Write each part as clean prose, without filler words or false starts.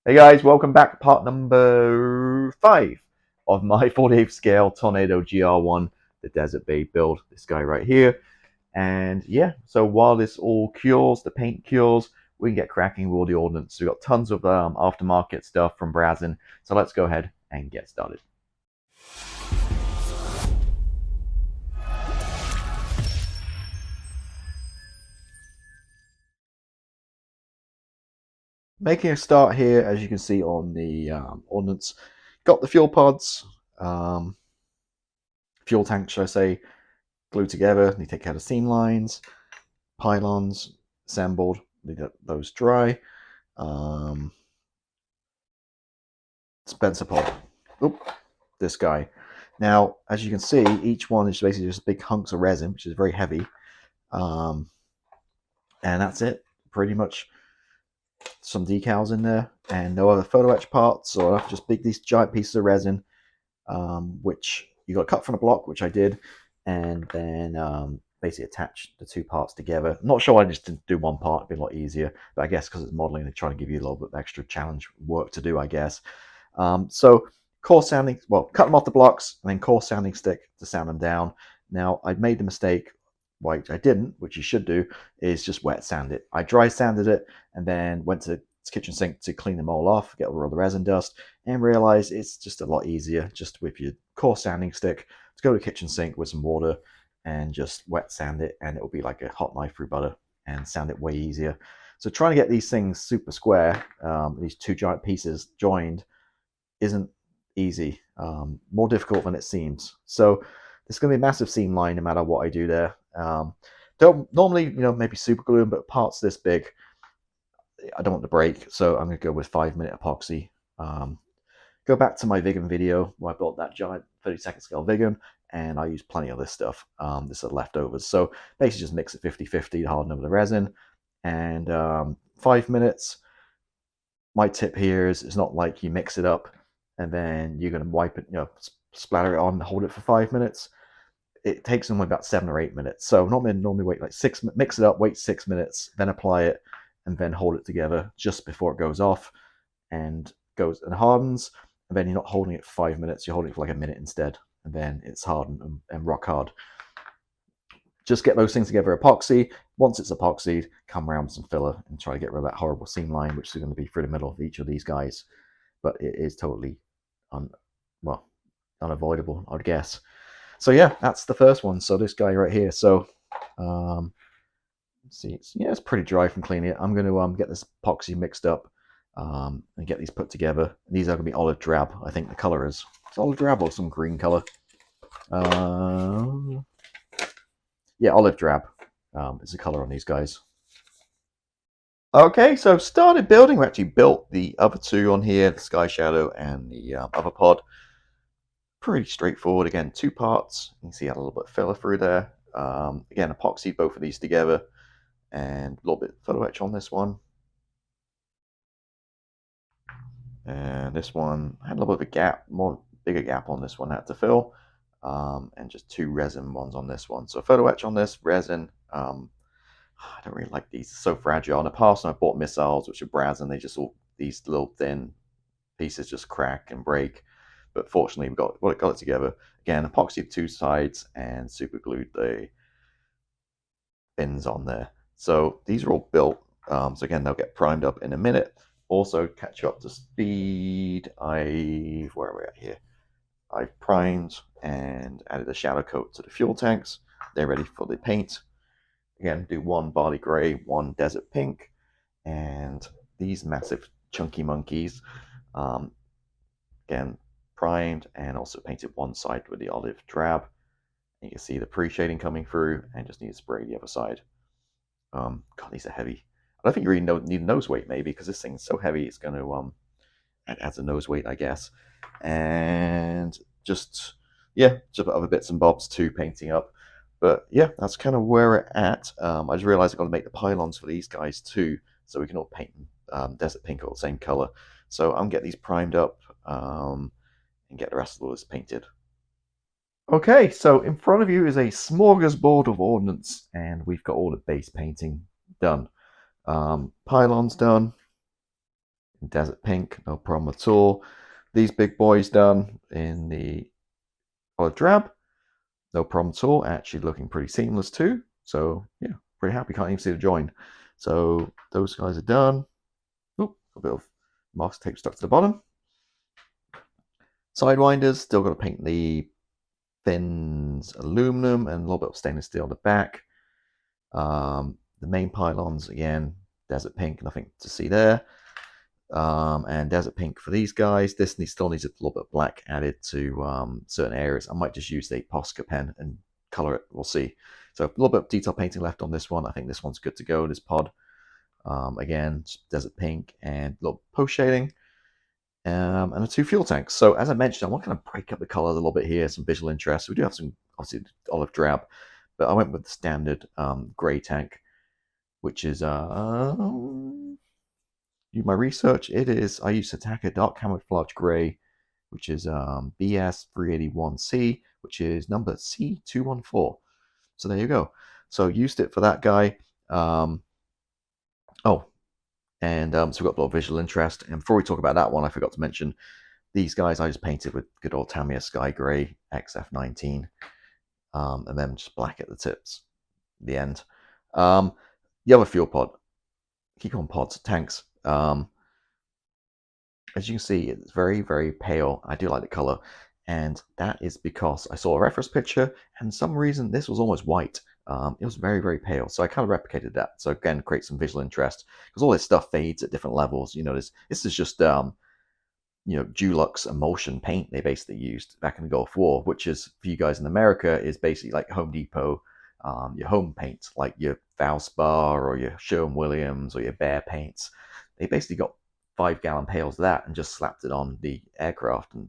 Hey guys, welcome back to part number 5 of my 48th scale Tornado GR1, the Desert Babe build. This guy right here. And yeah, so while this all cures, the paint cures, we can get cracking with all the ordnance. We've got tons of aftermarket stuff from browsing. So let's go ahead and get started. Making a start here, as you can see on the ordnance. Got the fuel pods, fuel tank, should I say, glued together. You take care of the seam lines, pylons assembled. We got those dry. Spencer pod. Oop, this guy. Now, as you can see, each one is basically just big hunks of resin, which is very heavy. And that's it. Pretty much some decals in there and no other photo etch parts or just these giant pieces of resin, which you got to cut from the block, which I did, and then basically attach the two parts together. I'm not sure why I just didn't do one part. It'd be a lot easier, but I guess because it's modeling, they're trying to give you a little bit of extra challenge work to do, I guess. So coarse sanding, well, cut them off the blocks and then coarse sanding stick to sand them down. Now, I made the mistake, which I didn't, which you should do, is just wet sand it. I dry sanded it and then went to the kitchen sink to clean them all off, get rid of all the resin dust, and realized it's just a lot easier just with your coarse sanding stick to go to the kitchen sink with some water and just wet sand it, and it will be like a hot knife through butter and sand it way easier. So trying to get these things super square, these two giant pieces joined, isn't easy. More difficult than it seems. So there's going to be a massive seam line no matter what I do there. Don't normally, maybe super glue them, but parts this big, I don't want to break, so I'm going to go with 5-minute epoxy. Go back to my vegan video where I built that giant 32nd scale vegan, and I used plenty of this stuff. This is leftovers. So basically just mix it 50-50 to harden over the resin. And 5 minutes. My tip here is it's not like you mix it up and then you're going to wipe it, splatter it on, hold it for 5 minutes. It takes only about 7 or 8 minutes. So normally wait like 6, mix it up, wait 6 minutes, then apply it, and then hold it together just before it goes off and goes and hardens. And then you're not holding it for 5 minutes, you're holding it for like a minute instead, and then it's hardened and rock hard. Just get those things together, epoxy. Once it's epoxied, come around with some filler and try to get rid of that horrible seam line, which is going to be through the middle of each of these guys. But it is totally unavoidable, I'd guess. So yeah, that's the first one. So this guy right here. So see, it's pretty dry from cleaning it. I'm going to get this epoxy mixed up and get these put together. And these are going to be olive drab. I think the color is olive drab or some green color. Yeah, olive drab is the color on these guys. Okay, so started building. We actually built the other two on here, the Sky Shadow and the other pod. Pretty straightforward. Again, 2 parts. You can see I had a little bit of filler through there. Again, epoxied both of these together, and a little bit of photo etch on this one. And this one I had a little bit of a gap, bigger gap on this one I had to fill. And just 2 resin ones on this one. So photo etch on this, resin. I don't really like these. They're so fragile. In the past, when I bought missiles, which are brass, they just all, these little thin pieces just crack and break. But fortunately, we got it together. Again, epoxied 2 sides and super glued the fins on there. So these are all built. So again, they'll get primed up in a minute. Also, catch you up to speed. Where are we at here? I've primed and added a shadow coat to the fuel tanks. They're ready for the paint. Again, do 1 barley gray, 1 desert pink, and these massive chunky monkeys. Again, primed and also painted 1 side with the olive drab. And you can see the pre-shading coming through, and just need to spray the other side. God, these are heavy. I don't think you really need a nose weight, maybe, because this thing's so heavy it's going to it adds a nose weight, I guess. And just other bits and bobs too, painting up. But yeah, that's kind of where we're at. I just realized I've got to make the pylons for these guys too, so we can all paint desert pink or the same color. So I'm getting these primed up and get the rest of this painted. Okay, so in front of you is a smorgasbord of ordnance, and we've got all the base painting done. Pylons done. in Desert Pink, no problem at all. These big boys done in the olive drab, no problem at all. Actually looking pretty seamless too. So yeah, pretty happy. Can't even see the join. So those guys are done. Oop, a bit of mask tape stuck to the bottom. Sidewinders, still got to paint the fins aluminum and a little bit of stainless steel on the back. The main pylons, again, Desert Pink, nothing to see there. And Desert Pink for these guys. This still needs a little bit of black added to certain areas. I might just use the Posca pen and color it. We'll see. So a little bit of detail painting left on this one. I think this one's good to go, this pod. Again, Desert Pink and a little post shading. And the 2 fuel tanks. So as I mentioned, I want to kind of break up the color a little bit here, some visual interest. We do have some, obviously, olive drab, but I went with the standard gray tank, which is, do my research. It is, I used Sataka Dark Camouflage Gray, which is BS381C, which is number C214. So there you go. So used it for that guy. So we've got a little visual interest. And before we talk about that one, I forgot to mention these guys I just painted with good old Tamiya Sky Gray XF19, and then just black at the tips, the end. The other fuel pod, keep on pods, tanks. As you can see, it's very, very pale. I do like the color, and that is because I saw a reference picture, and for some reason this was almost white. It was very, very pale, so I kind of replicated that. So again, create some visual interest, because all this stuff fades at different levels. You know, this is just Dulux emulsion paint they basically used back in the Gulf War, which is, for you guys in America, is basically like Home Depot, your home paint, like your Valspar or your Sherwin-Williams or your Behr paints. They basically got 5-gallon pails of that and just slapped it on the aircraft and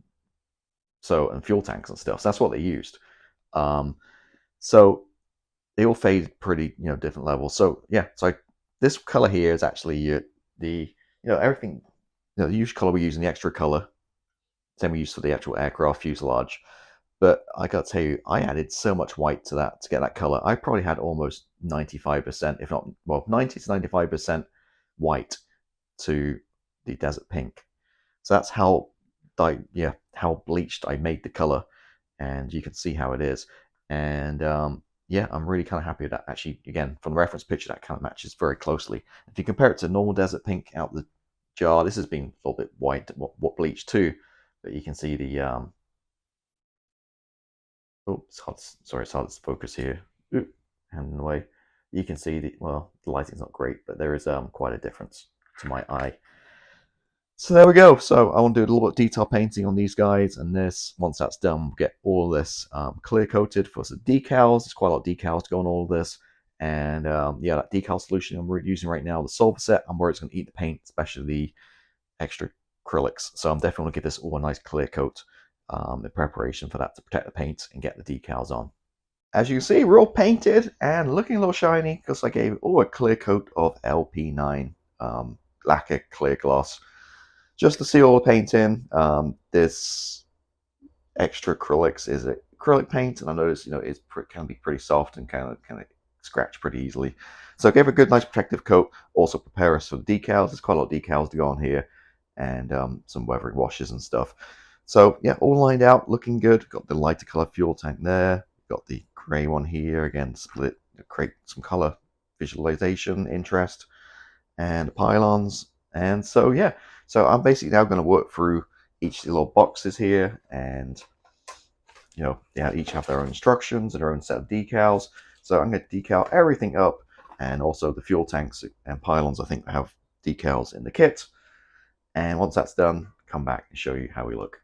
fuel tanks and stuff. So that's what they used. So they all faded pretty, different levels. So yeah, this color here is actually everything. The usual color we use in the extra color, same we use for the actual aircraft fuselage. But I gotta tell you, I added so much white to that to get that color. I probably had almost 95%, if not, 90 to 95% white to the Desert Pink. So that's how bleached I made the color, and you can see how it is. And I'm really kind of happy with that. Actually, again, from the reference picture, that kind of matches very closely. If you compare it to normal Desert Pink out the jar, this has been a little bit white, what bleached too, but you can see the it's hard to focus here. Hand in the way. You can see the lighting's not great, but there is quite a difference to my eye. So there we go. So I want to do a little bit of detail painting on these guys, and this, once that's done, we'll get all of this clear coated for some decals. There's quite a lot of decals to go on all of this. And that decal solution I'm using right now, the Solver set, I'm worried it's going to eat the paint, especially the extra acrylics. So I'm definitely going to give this all a nice clear coat in preparation for that, to protect the paint and get the decals on. As you can see, we're all painted and looking a little shiny because I gave it all a clear coat of LP9 lacquer clear gloss just to see all the paint in. This extra acrylics is acrylic paint, and I noticed it can be pretty soft and kind of scratch pretty easily. So I gave a good, nice protective coat. Also prepare us for the decals. There's quite a lot of decals to go on here, and some weathering washes and stuff. So yeah, all lined out, looking good. Got the lighter color fuel tank there. Got the gray one here, again split to create some color visualization interest, and pylons. And so yeah, so I'm basically now going to work through each of the little boxes here, and they each have their own instructions and their own set of decals. So I'm going to decal everything up, and also the fuel tanks and pylons I think have decals in the kit. And once that's done, come back and show you how we look.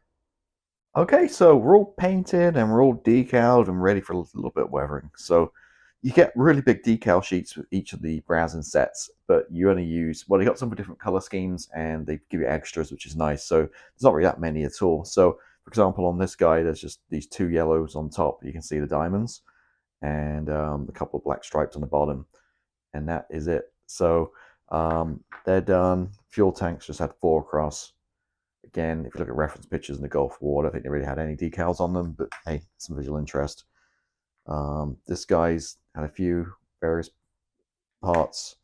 Okay, so we're all painted and we're all decaled and ready for a little bit of weathering. So you get really big decal sheets with each of the browsing sets, but you only use, they got some for different color schemes and they give you extras, which is nice. So there's not really that many at all. So for example, on this guy, there's just these 2 yellows on top. You can see the diamonds, and a couple of black stripes on the bottom, and that is it. So they're done. Fuel tanks just had 4 across. Again, if you look at reference pictures in the Gulf War, I don't think they really had any decals on them, but hey, some visual interest. This guy's had a few various parts,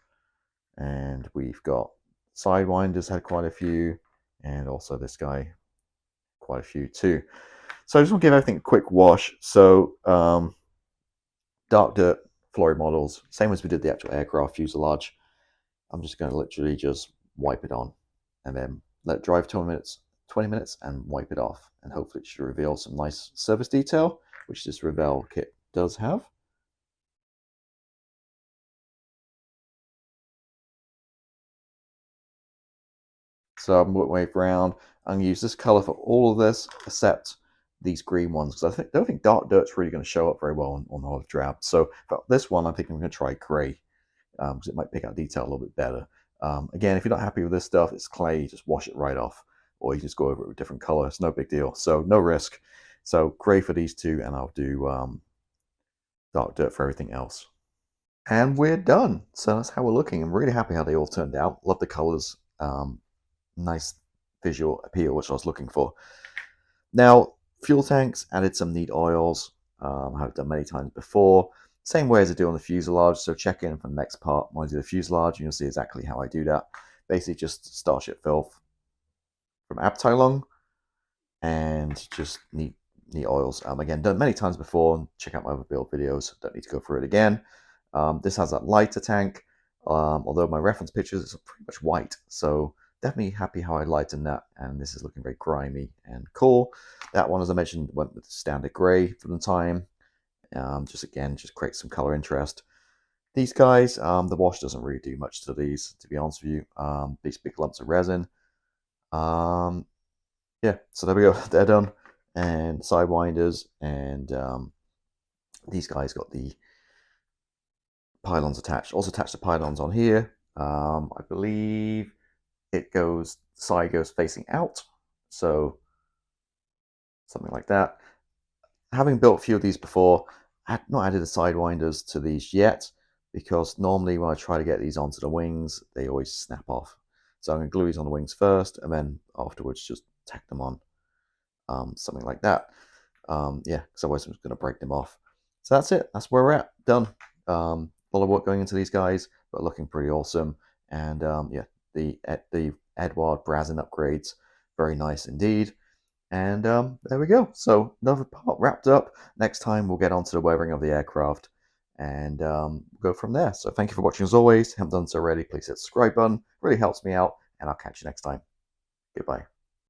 and we've got Sidewinders had quite a few, and also this guy, quite a few too. So I just want to give everything a quick wash. So dark dirt flooring models, same as we did the actual aircraft fuselage. I'm just going to literally just wipe it on and then let it dry for 20 minutes and wipe it off. And hopefully it should reveal some nice surface detail, which this Revell kit does have. So I'm going to wave around. I'm going to use this color for all of this, except these green ones, because I don't think dark dirt's really going to show up very well on the olive drab. So for this one, I think I'm going to try gray, because it might pick out detail a little bit better. Again, if you're not happy with this stuff, it's clay, just wash it right off. Or you just go over it with a different color. It's no big deal. So no risk. So gray for these two, and I'll do dark dirt for everything else. And we're done. So that's how we're looking. I'm really happy how they all turned out. Love the colors. Nice visual appeal, which I was looking for. Now, fuel tanks, added some neat oils. I've done many times before. Same way as I do on the fuselage. So check in for the next part when I do the fuselage, and you'll see exactly how I do that. Basically, just Starship filth from Abteilung and just neat oils. Again, done many times before. Check out my other build videos. Don't need to go through it again. This has that lighter tank, although my reference pictures is pretty much white. So definitely happy how I lightened that, and this is looking very grimy and cool. That one, as I mentioned, went with the standard gray for the time. Just create some color interest. These guys, the wash doesn't really do much to these, to be honest with you. These big lumps of resin. Yeah, so there we go. They're done. And sidewinders, and these guys got the pylons attached. Also attached the pylons on here. I believe it goes, side goes facing out, so something like that. Having built a few of these before, I had not added the sidewinders to these yet, because normally when I try to get these onto the wings, they always snap off. So I'm going to glue these on the wings first, and then afterwards just tack them on, something like that. Yeah, because otherwise I'm just going to break them off. So that's it. That's where we're at. Done. A lot of work going into these guys, but looking pretty awesome. And yeah, the Eduard Brazen upgrades, very nice indeed. And there we go. So another part wrapped up. Next time we'll get onto the weathering of the aircraft and go from there. So thank you for watching as always. If you haven't done so already, please hit the subscribe button. It really helps me out, and I'll catch you next time. Goodbye.